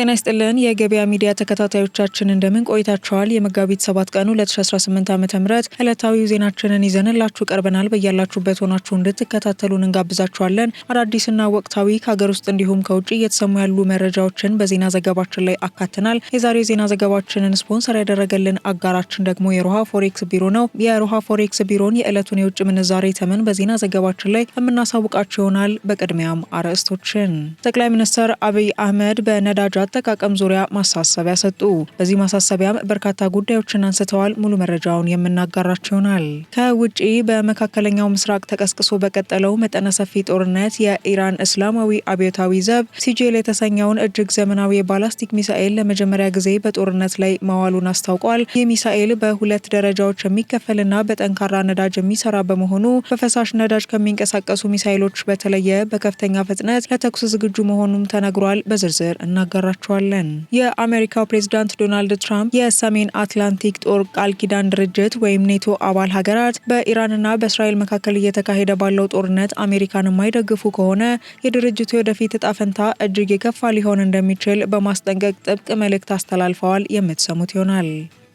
ጤና ይስጥልን የገበያ ሚዲያ ተከታታዮቻችን እንደምን ቆይታችኋል? የመጋቢት 7 ቀን 2018 ዓ.ም ዕለታዊ ዜናችንን ይዘንላችሁ ቀርበናል። በያላችሁበት ሆናችሁ እንድትከታተሉን እንጋብዛችኋለን። አዳዲስና ወቅታዊ ከሀገር ውስጥ እንዲሁም ከውጭ እየተሰሙ ያሉ መረጃዎችን በዜና ዘገባችን ላይ አካተናል። የዛሬው ዜና ዘገባችንን ስፖንሰር ያደረገልን አጋራችን ደግሞ የሮሃ ፎሬክስ ቢሮ ነው። የሮሃ ፎሬክስ ቢሮን የዕለቱን የውጭ ምንዛሬ ተመን በዜና ዘገባችን ላይ የምናሳውቃችሁ ይሆናል። በቅድሚያም አርዕስቶችን ጠቅላይ ሚኒስትር አብይ አህመድ በነዳጅ አጠቃቀም ዙሪያ ማሳሰቢያ ሰጡ። በዚህ ማሳሰቢያም በርካታ ጉዳዮችን አንስተዋል። ሙሉ መረጃውን የምናጋራችሁ ይሆናል። ከውጪ በመካከለኛው ምስራቅ ተቀስቅሶ በቀጠለው መጠነ ሰፊ ጦርነት የኢራን እስላማዊ አብዮታዊ ዘብ ሲጄል የተሰኘውን እጅግ ዘመናዊ የባላስቲክ ሚሳኤል ለመጀመሪያ ጊዜ በጦርነት ላይ ማዋሉን አስታውቋል። ይህ ሚሳኤል በሁለት ደረጃዎች የሚከፈልና በጠንካራ ነዳጅ የሚሰራ በመሆኑ በፈሳሽ ነዳጅ ከሚንቀሳቀሱ ሚሳኤሎች በተለየ በከፍተኛ ፍጥነት ለተኩስ ዝግጁ መሆኑም ተነግሯል። በዝርዝር እናጋራችኋለን። የአሜሪካው ፕሬዝዳንት ዶናልድ ትራምፕ የሰሜን አትላንቲክ ጦር ቃል ኪዳን ድርጅት ወይም ኔቶ አባል ሀገራት በኢራንና በእስራኤል መካከል እየተካሄደ ባለው ጦርነት አሜሪካን የማይደግፉ ከሆነ የድርጅቱ ወደፊት እጣ ፈንታ እጅግ የከፋ ሊሆን እንደሚችል በማስጠንቀቅ ጥብቅ መልእክት አስተላልፈዋል። የምትሰሙት ይሆናል።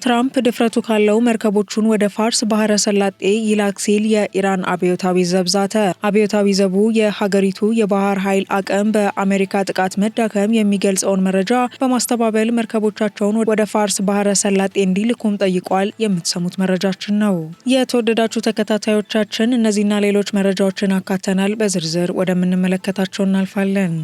ትራምፕ ድፍረቱ ካለው መርከቦቹን ወደ ፋርስ ባህረ ሰላጤ ይላክ ሲል የኢራን አብዮታዊ ዘብ ዛተ። አብዮታዊ ዘቡ የሀገሪቱ የባህር ኃይል አቅም በአሜሪካ ጥቃት መዳከም የሚገልጸውን መረጃ በማስተባበል መርከቦቻቸውን ወደ ፋርስ ባህረ ሰላጤ እንዲልኩም ጠይቋል። የምትሰሙት መረጃችን ነው። የተወደዳችሁ ተከታታዮቻችን እነዚህና ሌሎች መረጃዎችን አካተናል። በዝርዝር ወደምንመለከታቸው እናልፋለን።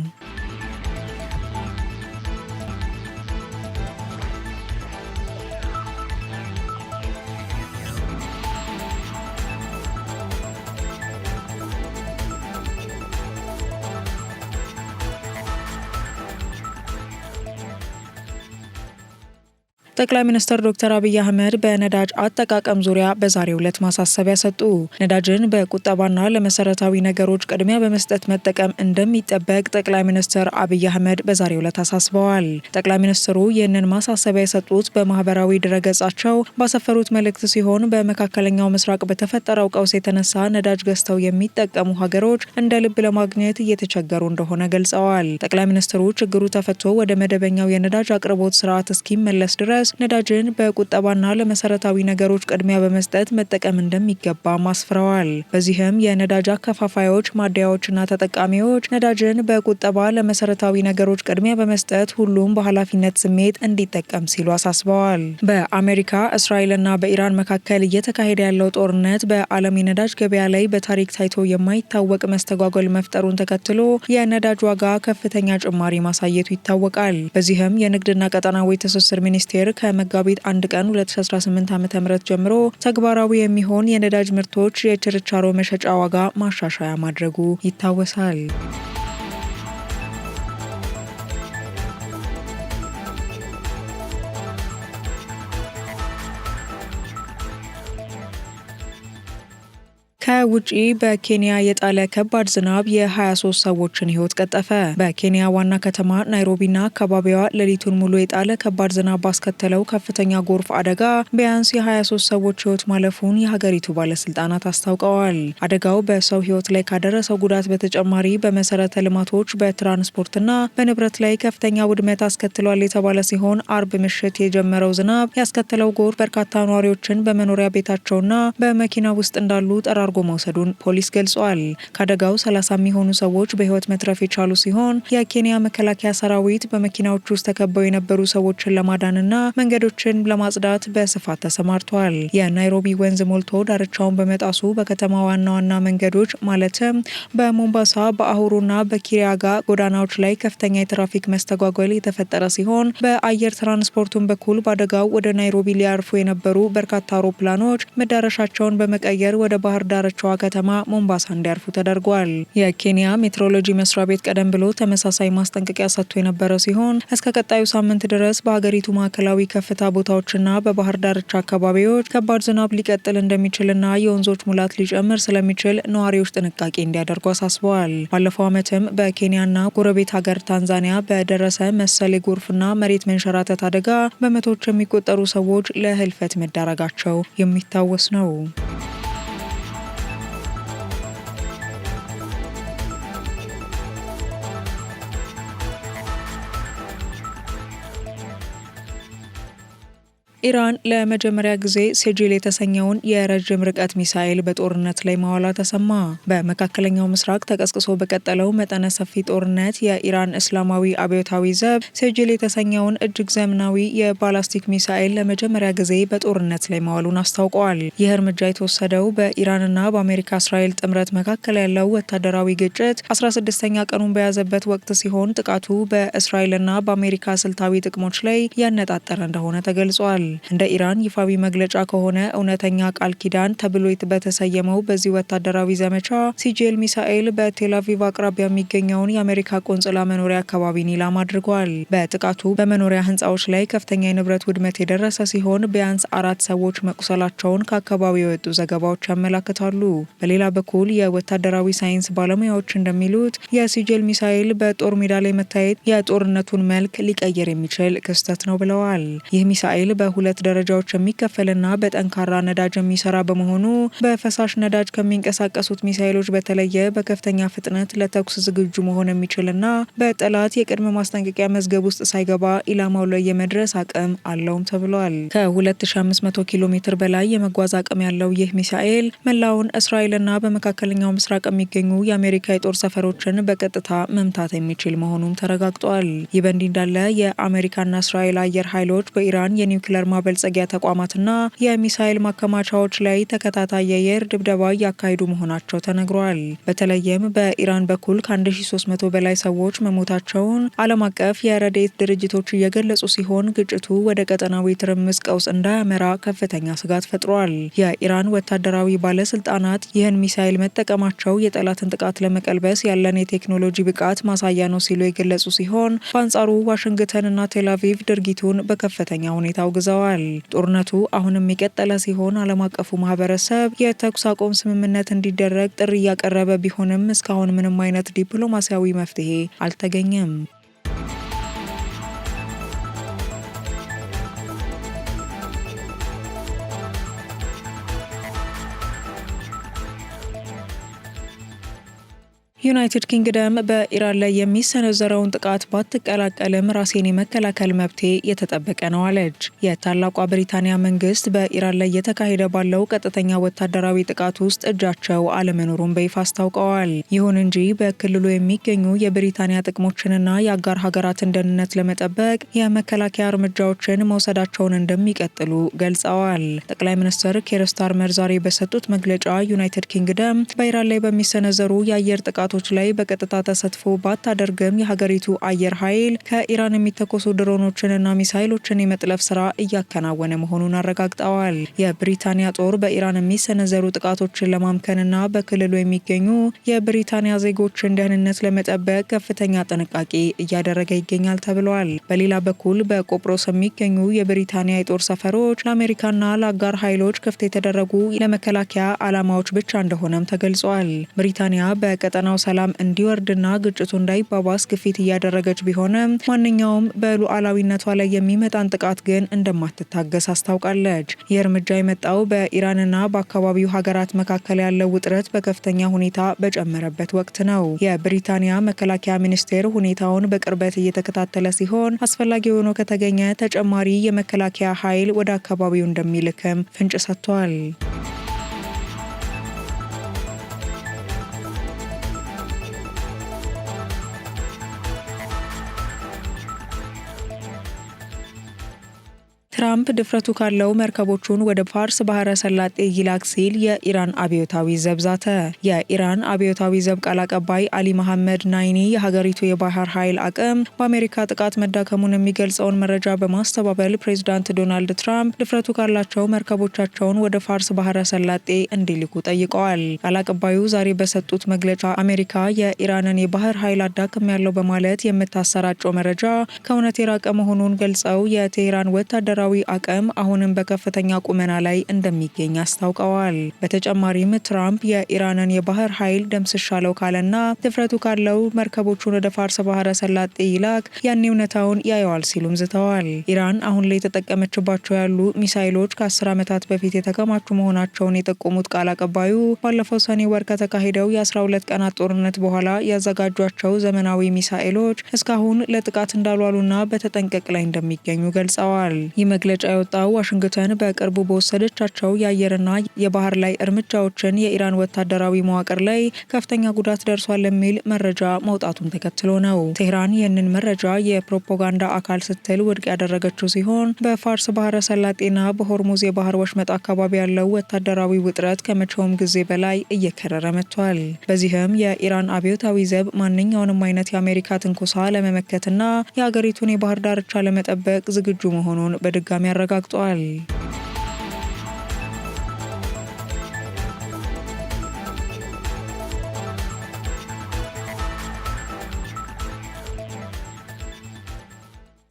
ጠቅላይ ሚኒስትር ዶክተር አብይ አህመድ በነዳጅ አጠቃቀም ዙሪያ በዛሬው ዕለት ማሳሰቢያ ሰጡ። ነዳጅን በቁጠባና ለመሰረታዊ ነገሮች ቅድሚያ በመስጠት መጠቀም እንደሚጠበቅ ጠቅላይ ሚኒስትር አብይ አህመድ በዛሬው ዕለት አሳስበዋል። ጠቅላይ ሚኒስትሩ ይህንን ማሳሰቢያ የሰጡት በማህበራዊ ድረገጻቸው ባሰፈሩት መልእክት ሲሆን በመካከለኛው ምስራቅ በተፈጠረው ቀውስ የተነሳ ነዳጅ ገዝተው የሚጠቀሙ ሀገሮች እንደ ልብ ለማግኘት እየተቸገሩ እንደሆነ ገልጸዋል። ጠቅላይ ሚኒስትሩ ችግሩ ተፈቶ ወደ መደበኛው የነዳጅ አቅርቦት ስርዓት እስኪመለስ ድረስ ነዳጅን በቁጠባና ለመሰረታዊ ነገሮች ቅድሚያ በመስጠት መጠቀም እንደሚገባ አስፍረዋል። በዚህም የነዳጅ አከፋፋዮች፣ ማደያዎችና ተጠቃሚዎች ነዳጅን በቁጠባ ለመሰረታዊ ነገሮች ቅድሚያ በመስጠት ሁሉም በኃላፊነት ስሜት እንዲጠቀም ሲሉ አሳስበዋል። በአሜሪካ እስራኤልና በኢራን መካከል እየተካሄደ ያለው ጦርነት በዓለም የነዳጅ ገበያ ላይ በታሪክ ታይቶ የማይታወቅ መስተጓጎል መፍጠሩን ተከትሎ የነዳጅ ዋጋ ከፍተኛ ጭማሪ ማሳየቱ ይታወቃል። በዚህም የንግድና ቀጠናዊ ትስስር ሚኒስቴር ከመጋቢት 1 ቀን 2018 ዓ.ም ጀምሮ ተግባራዊ የሚሆን የነዳጅ ምርቶች የችርቻሮ መሸጫ ዋጋ ማሻሻያ ማድረጉ ይታወሳል። ከውጪ በኬንያ የጣለ ከባድ ዝናብ የ23 ሰዎችን ሕይወት ቀጠፈ። በኬንያ ዋና ከተማ ናይሮቢና አካባቢዋ ሌሊቱን ሙሉ የጣለ ከባድ ዝናብ ባስከተለው ከፍተኛ ጎርፍ አደጋ ቢያንስ የ23 ሰዎች ሕይወት ማለፉን የሀገሪቱ ባለስልጣናት አስታውቀዋል። አደጋው በሰው ሕይወት ላይ ካደረሰው ጉዳት በተጨማሪ በመሰረተ ልማቶች፣ በትራንስፖርትና በንብረት ላይ ከፍተኛ ውድመት አስከትሏል የተባለ ሲሆን አርብ ምሽት የጀመረው ዝናብ ያስከተለው ጎርፍ በርካታ ነዋሪዎችን በመኖሪያ ቤታቸውና በመኪና ውስጥ እንዳሉ ጠራርጎ መውሰዱን ፖሊስ ገልጿል። ከአደጋው 30 የሚሆኑ ሰዎች በህይወት መትረፍ የቻሉ ሲሆን የኬንያ መከላከያ ሰራዊት በመኪናዎች ውስጥ ተከበው የነበሩ ሰዎችን ለማዳንና መንገዶችን ለማጽዳት በስፋት ተሰማርቷል። የናይሮቢ ወንዝ ሞልቶ ዳርቻውን በመጣሱ በከተማ ዋና ዋና መንገዶች ማለትም በሞምባሳ በአሁሩና በኪሪያጋ ጎዳናዎች ላይ ከፍተኛ የትራፊክ መስተጓጎል የተፈጠረ ሲሆን በአየር ትራንስፖርቱን በኩል በአደጋው ወደ ናይሮቢ ሊያርፉ የነበሩ በርካታ አውሮፕላኖች መዳረሻቸውን በመቀየር ወደ ባህር ዳርቻዋ ከተማ ሞምባሳ እንዲያርፉ ተደርጓል። የኬንያ ሜትሮሎጂ መስሪያ ቤት ቀደም ብሎ ተመሳሳይ ማስጠንቀቂያ ሰጥቶ የነበረ ሲሆን እስከ ቀጣዩ ሳምንት ድረስ በሀገሪቱ ማዕከላዊ ከፍታ ቦታዎችና በባህር ዳርቻ አካባቢዎች ከባድ ዝናብ ሊቀጥል እንደሚችልና የወንዞች ሙላት ሊጨምር ስለሚችል ነዋሪዎች ጥንቃቄ እንዲያደርጉ አሳስበዋል። ባለፈው ዓመትም በኬንያና ጎረቤት ሀገር ታንዛኒያ በደረሰ መሰል የጎርፍና መሬት መንሸራተት አደጋ በመቶዎች የሚቆጠሩ ሰዎች ለህልፈት መዳረጋቸው የሚታወስ ነው። ኢራን ለመጀመሪያ ጊዜ ሴጂል የተሰኘውን የረዥም ርቀት ሚሳኤል በጦርነት ላይ ማዋሏ ተሰማ። በመካከለኛው ምስራቅ ተቀስቅሶ በቀጠለው መጠነ ሰፊ ጦርነት የኢራን እስላማዊ አብዮታዊ ዘብ ሴጂል የተሰኘውን እጅግ ዘመናዊ የባላስቲክ ሚሳኤል ለመጀመሪያ ጊዜ በጦርነት ላይ ማዋሉን አስታውቀዋል። ይህ እርምጃ የተወሰደው በኢራንና በአሜሪካ እስራኤል ጥምረት መካከል ያለው ወታደራዊ ግጭት 16ኛ ቀኑን በያዘበት ወቅት ሲሆን ጥቃቱ በእስራኤልና በአሜሪካ ስልታዊ ጥቅሞች ላይ ያነጣጠረ እንደሆነ ተገልጿል። እንደ ኢራን ይፋዊ መግለጫ ከሆነ እውነተኛ ቃል ኪዳን ተብሎ በተሰየመው በዚህ ወታደራዊ ዘመቻ ሲጂኤል ሚሳኤል በቴል አቪቭ አቅራቢያ የሚገኘውን የአሜሪካ ቆንጽላ መኖሪያ አካባቢን ኢላማ አድርጓል። በጥቃቱ በመኖሪያ ህንፃዎች ላይ ከፍተኛ የንብረት ውድመት የደረሰ ሲሆን ቢያንስ 4 ሰዎች መቁሰላቸውን ከአካባቢው የወጡ ዘገባዎች ያመላክታሉ። በሌላ በኩል የወታደራዊ ሳይንስ ባለሙያዎች እንደሚሉት የሲጂኤል ሚሳኤል በጦር ሜዳ ላይ መታየት የጦርነቱን መልክ ሊቀይር የሚችል ክስተት ነው ብለዋል። ይህ ሚሳኤል በሁለት ደረጃዎች የሚከፈልና በጠንካራ ነዳጅ የሚሰራ በመሆኑ በፈሳሽ ነዳጅ ከሚንቀሳቀሱት ሚሳኤሎች በተለየ በከፍተኛ ፍጥነት ለተኩስ ዝግጁ መሆን የሚችልና በጠላት የቅድመ ማስጠንቀቂያ መዝገብ ውስጥ ሳይገባ ኢላማው ላይ የመድረስ አቅም አለውም ተብሏል። ከ2500 ኪሎ ሜትር በላይ የመጓዝ አቅም ያለው ይህ ሚሳኤል መላውን እስራኤልና በመካከለኛው ምስራቅ የሚገኙ የአሜሪካ የጦር ሰፈሮችን በቀጥታ መምታት የሚችል መሆኑም ተረጋግጧል። ይህ በእንዲህ እንዳለ የአሜሪካና እስራኤል አየር ኃይሎች በኢራን የኒውክሌር ማበልጸጊያ ተቋማትና የሚሳኤል ማከማቻዎች ላይ ተከታታይ የአየር ድብደባ እያካሄዱ መሆናቸው ተነግሯል። በተለይም በኢራን በኩል ከ1300 በላይ ሰዎች መሞታቸውን ዓለም አቀፍ የረድኤት ድርጅቶች እየገለጹ ሲሆን ግጭቱ ወደ ቀጠናዊ ትርምስ ቀውስ እንዳያመራ ከፍተኛ ስጋት ፈጥሯል። የኢራን ወታደራዊ ባለስልጣናት ይህን ሚሳኤል መጠቀማቸው የጠላትን ጥቃት ለመቀልበስ ያለን የቴክኖሎጂ ብቃት ማሳያ ነው ሲሉ የገለጹ ሲሆን በአንጻሩ ዋሽንግተንና ቴል አቪቭ ድርጊቱን በከፍተኛ ሁኔታ አውግዘዋል። ጦርነቱ አሁንም የቀጠለ ሲሆን ዓለም አቀፉ ማህበረሰብ የተኩስ አቁም ስምምነት እንዲደረግ ጥሪ እያቀረበ ቢሆንም እስካሁን ምንም አይነት ዲፕሎማሲያዊ መፍትሄ አልተገኘም። ዩናይትድ ኪንግደም በኢራን ላይ የሚሰነዘረውን ጥቃት ባትቀላቀልም ራሴን የመከላከል መብቴ የተጠበቀ ነው አለች። የታላቋ ብሪታንያ መንግስት በኢራን ላይ የተካሄደ ባለው ቀጥተኛ ወታደራዊ ጥቃት ውስጥ እጃቸው አለመኖሩን በይፋ አስታውቀዋል። ይሁን እንጂ በክልሉ የሚገኙ የብሪታንያ ጥቅሞችንና የአጋር ሀገራትን ደህንነት ለመጠበቅ የመከላከያ እርምጃዎችን መውሰዳቸውን እንደሚቀጥሉ ገልጸዋል። ጠቅላይ ሚኒስትር ኬር ስታርመር ዛሬ በሰጡት መግለጫ ዩናይትድ ኪንግደም በኢራን ላይ በሚሰነዘሩ የአየር ጥቃት ላይ በቀጥታ ተሳትፎ ባታደርግም የሀገሪቱ አየር ኃይል ከኢራን የሚተኮሱ ድሮኖችንና ሚሳይሎችን የመጥለፍ ስራ እያከናወነ መሆኑን አረጋግጠዋል። የብሪታንያ ጦር በኢራን የሚሰነዘሩ ጥቃቶችን ለማምከንና በክልሉ የሚገኙ የብሪታንያ ዜጎችን ደህንነት ለመጠበቅ ከፍተኛ ጥንቃቄ እያደረገ ይገኛል ተብሏል። በሌላ በኩል በቆጵሮስ የሚገኙ የብሪታንያ የጦር ሰፈሮች ለአሜሪካና ለአጋር ኃይሎች ክፍት የተደረጉ ለመከላከያ ዓላማዎች ብቻ እንደሆነም ተገልጿል። ብሪታንያ በቀጠናው ሰላም እንዲወርድና ግጭቱ እንዳይባባስ ግፊት እያደረገች ቢሆንም ማንኛውም በሉዓላዊነቷ ላይ የሚመጣን ጥቃት ግን እንደማትታገስ አስታውቃለች። ይህ እርምጃ የመጣው በኢራንና በአካባቢው ሀገራት መካከል ያለው ውጥረት በከፍተኛ ሁኔታ በጨመረበት ወቅት ነው። የብሪታንያ መከላከያ ሚኒስቴር ሁኔታውን በቅርበት እየተከታተለ ሲሆን አስፈላጊ ሆኖ ከተገኘ ተጨማሪ የመከላከያ ኃይል ወደ አካባቢው እንደሚልክም ፍንጭ ሰጥቷል። ትራምፕ ድፍረቱ ካለው መርከቦቹን ወደ ፋርስ ባህረ ሰላጤ ይላክ ሲል የኢራን አብዮታዊ ዘብ ዛተ። የኢራን አብዮታዊ ዘብ ቃል አቀባይ አሊ መሐመድ ናይኒ የሀገሪቱ የባህር ኃይል አቅም በአሜሪካ ጥቃት መዳከሙን የሚገልጸውን መረጃ በማስተባበል ፕሬዚዳንት ዶናልድ ትራምፕ ድፍረቱ ካላቸው መርከቦቻቸውን ወደ ፋርስ ባህረ ሰላጤ እንዲልኩ ጠይቀዋል። ቃል አቀባዩ ዛሬ በሰጡት መግለጫ አሜሪካ የኢራንን የባህር ኃይል አዳክም ያለው በማለት የምታሰራጨው መረጃ ከእውነት የራቀ መሆኑን ገልጸው የቴህራን ወታደራዊ አቅም አሁንም በከፍተኛ ቁመና ላይ እንደሚገኝ አስታውቀዋል። በተጨማሪም ትራምፕ የኢራንን የባህር ኃይል ደምስሻለው ካለና ድፍረቱ ካለው መርከቦቹን ወደ ፋርስ ባህረ ሰላጤ ይላክ ያኔ እውነታውን ያየዋል ሲሉም ዝተዋል። ኢራን አሁን ላይ የተጠቀመችባቸው ያሉ ሚሳይሎች ከ10 ዓመታት በፊት የተከማቹ መሆናቸውን የጠቆሙት ቃል አቀባዩ ባለፈው ሰኔ ወር ከተካሄደው የ12 ቀናት ጦርነት በኋላ ያዘጋጇቸው ዘመናዊ ሚሳይሎች እስካሁን ለጥቃት እንዳልዋሉና በተጠንቀቅ ላይ እንደሚገኙ ገልጸዋል። መግለጫ የወጣው ዋሽንግተን በቅርቡ በወሰደቻቸው የአየርና የባህር ላይ እርምጃዎችን የኢራን ወታደራዊ መዋቅር ላይ ከፍተኛ ጉዳት ደርሷል የሚል መረጃ መውጣቱን ተከትሎ ነው። ቴህራን ይህንን መረጃ የፕሮፓጋንዳ አካል ስትል ውድቅ ያደረገችው ሲሆን በፋርስ ባህረ ሰላጤና በሆርሙዝ የባህር ወሽመጥ አካባቢ ያለው ወታደራዊ ውጥረት ከመቼውም ጊዜ በላይ እየከረረ መጥቷል። በዚህም የኢራን አብዮታዊ ዘብ ማንኛውንም አይነት የአሜሪካ ትንኮሳ ለመመከትና የሀገሪቱን የባህር ዳርቻ ለመጠበቅ ዝግጁ መሆኑን በድጋሚ አረጋግጧል።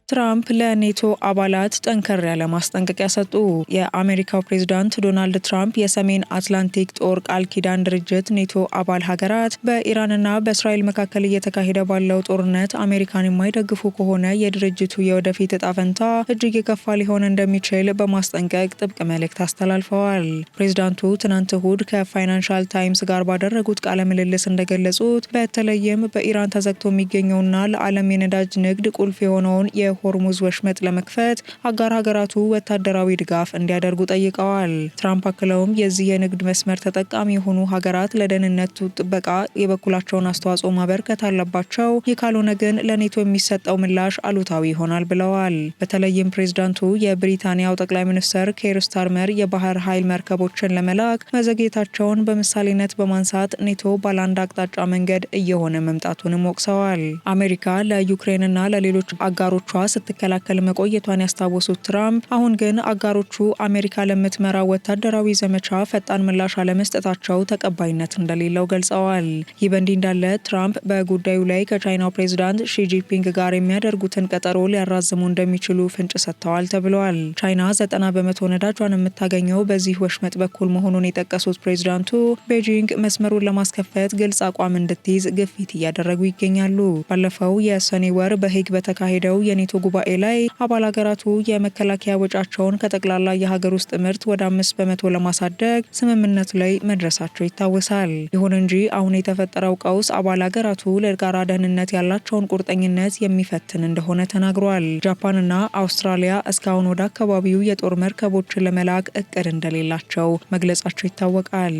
ትራምፕ ለኔቶ አባላት ጠንከር ያለ ማስጠንቀቂያ ሰጡ። የአሜሪካው ፕሬዝዳንት ዶናልድ ትራምፕ የሰሜን አትላንቲክ ጦር ቃል ኪዳን ድርጅት ኔቶ አባል ሀገራት በኢራንና በእስራኤል መካከል እየተካሄደ ባለው ጦርነት አሜሪካን የማይደግፉ ከሆነ የድርጅቱ የወደፊት እጣ ፈንታ እጅግ የከፋ ሊሆን እንደሚችል በማስጠንቀቅ ጥብቅ መልእክት አስተላልፈዋል። ፕሬዝዳንቱ ትናንት እሁድ ከፋይናንሻል ታይምስ ጋር ባደረጉት ቃለ ምልልስ እንደገለጹት በተለይም በኢራን ተዘግቶ የሚገኘውና ለዓለም የነዳጅ ንግድ ቁልፍ የሆነውን ሆርሙዝ ወሽመጥ ለመክፈት አጋር ሀገራቱ ወታደራዊ ድጋፍ እንዲያደርጉ ጠይቀዋል። ትራምፕ አክለውም የዚህ የንግድ መስመር ተጠቃሚ የሆኑ ሀገራት ለደህንነቱ ጥበቃ የበኩላቸውን አስተዋጽኦ ማበርከት አለባቸው፣ ይህ ካልሆነ ግን ለኔቶ የሚሰጠው ምላሽ አሉታዊ ይሆናል ብለዋል። በተለይም ፕሬዝዳንቱ የብሪታንያው ጠቅላይ ሚኒስትር ኬር ስታርመር የባህር ኃይል መርከቦችን ለመላክ መዘግየታቸውን በምሳሌነት በማንሳት ኔቶ ባለአንድ አቅጣጫ መንገድ እየሆነ መምጣቱንም ወቅሰዋል። አሜሪካ ለዩክሬንና ለሌሎች አጋሮቿ ስትከላከል መቆየቷን ያስታወሱት ትራምፕ አሁን ግን አጋሮቹ አሜሪካ ለምትመራው ወታደራዊ ዘመቻ ፈጣን ምላሽ አለመስጠታቸው ተቀባይነት እንደሌለው ገልጸዋል። ይህ በእንዲህ እንዳለ ትራምፕ በጉዳዩ ላይ ከቻይናው ፕሬዝዳንት ሺጂፒንግ ጋር የሚያደርጉትን ቀጠሮ ሊያራዝሙ እንደሚችሉ ፍንጭ ሰጥተዋል ተብሏል። ቻይና 90% ነዳጇን የምታገኘው በዚህ ወሽመጥ በኩል መሆኑን የጠቀሱት ፕሬዝዳንቱ ቤጂንግ መስመሩን ለማስከፈት ግልጽ አቋም እንድትይዝ ግፊት እያደረጉ ይገኛሉ። ባለፈው የሰኔ ወር በሄግ በተካሄደው የኔቶ ጉባኤ ላይ አባል ሀገራቱ የመከላከያ ወጫቸውን ከጠቅላላ የሀገር ውስጥ ምርት ወደ 5% ለማሳደግ ስምምነት ላይ መድረሳቸው ይታወሳል። ይሁን እንጂ አሁን የተፈጠረው ቀውስ አባል ሀገራቱ ለጋራ ደህንነት ያላቸውን ቁርጠኝነት የሚፈትን እንደሆነ ተናግሯል። ጃፓንና አውስትራሊያ እስካሁን ወደ አካባቢው የጦር መርከቦችን ለመላክ እቅድ እንደሌላቸው መግለጻቸው ይታወቃል።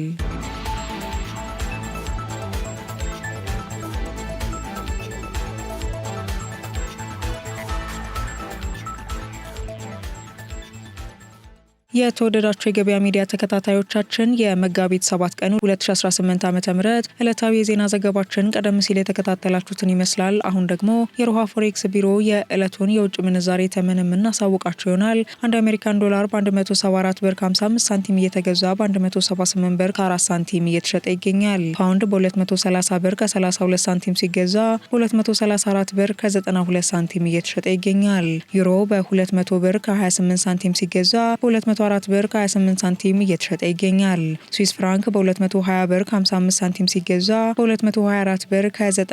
የተወደዳቸው የገበያ ሚዲያ ተከታታዮቻችን የመጋቢት 7 ቀን 2018 ዓ.ም ዕለታዊ የዜና ዘገባችን ቀደም ሲል የተከታተላችሁትን ይመስላል። አሁን ደግሞ የሮሃ ፎሬክስ ቢሮ የዕለቱን የውጭ ምንዛሬ ተመን የምናሳውቃችሁ ይሆናል። አንድ አሜሪካን ዶላር በ174 ብር ከ55 ሳንቲም እየተገዛ በ178 ብር ከ4 ሳንቲም እየተሸጠ ይገኛል። ፓውንድ በ230 ብር ከ32 ሳንቲም ሲገዛ በ234 ብር ከ92 ሳንቲም እየተሸጠ ይገኛል። ዩሮ በ200 ብር ከ28 ሳንቲም ሲገዛ በ204 ብር ከ28 ሳንቲም እየተሸጠ ይገኛል። ስዊስ ፍራንክ በ220 ብር ከ55 ሳንቲም ሲገዛ በ224 ብር ከ96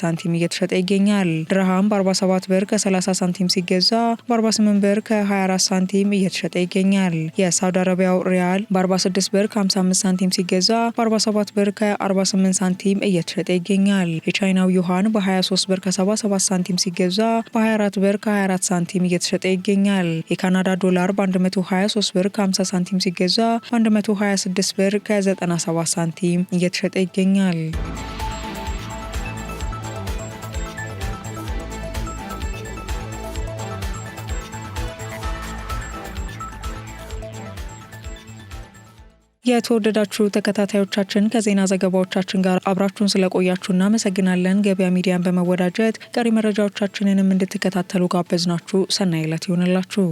ሳንቲም እየተሸጠ ይገኛል። ድርሃም በ47 ብር ከ30 ሳንቲም ሲገዛ በ48 ብር ከ24 ሳንቲም እየተሸጠ ይገኛል። የሳውዲ አረቢያው ሪያል በ46 ብር ከ55 ሳንቲም ሲገዛ በ47 ብር ከ48 ሳንቲም እየተሸጠ ይገኛል። የቻይናው ዩሃን በ23 ብር ከ77 ሳንቲም ሲገዛ በ24 ብር ከ24 ሳንቲም እየተሸጠ ይገኛል። የካናዳ ዶላር በ123 ብር ከ50 ሳንቲም ሲገዛ 126 ብር ከ97 ሳንቲም እየተሸጠ ይገኛል። የተወደዳችሁ ተከታታዮቻችን ከዜና ዘገባዎቻችን ጋር አብራችሁን ስለቆያችሁ እናመሰግናለን። ገበያ ሚዲያን በመወዳጀት ቀሪ መረጃዎቻችንንም እንድትከታተሉ ጋበዝናችሁ። ሰናይ ዕለት ይሁንላችሁ።